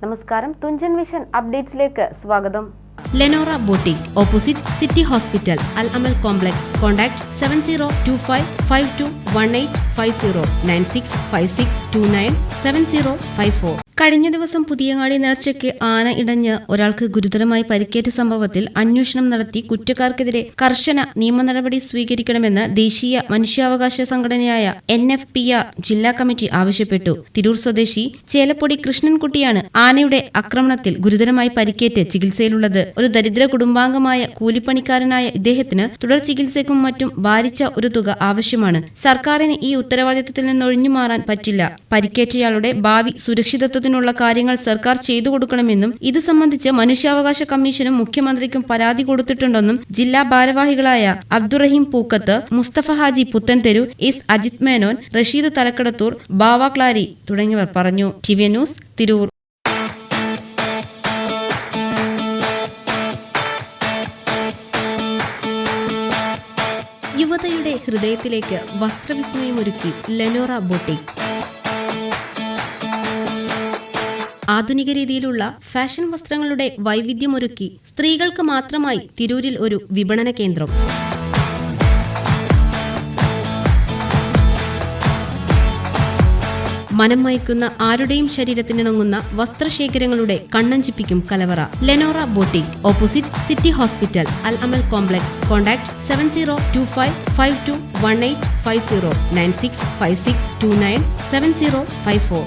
നമസ്കാരം, തുഞ്ചൻ വിഷൻ അപ്ഡേറ്റ്സിലേക്ക് സ്വാഗതം. Lenora boutique opposite city hospital, Al Amal complex. Contact 7025521850 9656297054. കഴിഞ്ഞ ദിവസം പുതിയങ്ങാടി നേർച്ചയ്ക്ക് ആന ഇടഞ്ഞ് ഒരാൾക്ക് ഗുരുതരമായി പരിക്കേറ്റ സംഭവത്തിൽ അന്വേഷണം നടത്തി കുറ്റക്കാർക്കെതിരെ കർശന നിയമ നടപടി സ്വീകരിക്കണമെന്ന് ദേശീയ മനുഷ്യാവകാശ സംഘടനയായ NFPR ജില്ലാ കമ്മിറ്റി ആവശ്യപ്പെട്ടു. തിരൂർ സ്വദേശി ചേലപ്പൊടി കൃഷ്ണൻകുട്ടിയാണ് ആനയുടെ ആക്രമണത്തിൽ ഗുരുതരമായി പരിക്കേറ്റ് ചികിത്സയിലുള്ളത്. ഒരു ദരിദ്ര കുടുംബാംഗമായ കൂലിപ്പണിക്കാരനായ ഇദ്ദേഹത്തിന് തുടർ ചികിത്സയ്ക്കും മറ്റും ഭാരിച്ച ഒരു തുക ആവശ്യമാണ്. സർക്കാരിന് ഈ ഉത്തരവാദിത്തത്തിൽ നിന്നൊഴിഞ്ഞു മാറാൻ പറ്റില്ല. പരിക്കേറ്റയാളുടെ ഭാവി സുരക്ഷിതത്വത്തിനുള്ള കാര്യങ്ങൾ സർക്കാർ ചെയ്തു കൊടുക്കണമെന്നും ഇത് സംബന്ധിച്ച് മനുഷ്യാവകാശ കമ്മീഷനും മുഖ്യമന്ത്രിക്കും പരാതി കൊടുത്തിട്ടുണ്ടെന്നും ജില്ലാ ഭാരവാഹികളായ അബ്ദുറഹീം പൂക്കത്ത്, മുസ്തഫ ഹാജി പുത്തൻതെരു, എസ് അജിത് മേനോൻ, റഷീദ് തലക്കടത്തൂർ, ബാവ ക്ലാരി തുടങ്ങിയവർ പറഞ്ഞു. TV news, Tirur. യുവതയുടെ ഹൃദയത്തിലേക്ക് വസ്ത്രവിസ്മയമൊരുക്കി ലെനോറ ബോട്ടിക്. ആധുനിക രീതിയിലുള്ള ഫാഷൻ വസ്ത്രങ്ങളുടെ വൈവിധ്യമൊരുക്കി സ്ത്രീകൾക്ക് മാത്രമായി തിരൂരിൽ ഒരു വിപണന കേന്ദ്രം. മനം മയക്കുന്ന ആരുടെയും ശരീരത്തിനിണങ്ങുന്ന വസ്ത്രശേഖരങ്ങളുടെ കണ്ണഞ്ചിപ്പിക്കും കലവറ. Lenora boutique opposite city hospital, Al Amal complex. Contact 7025521850 9656297054.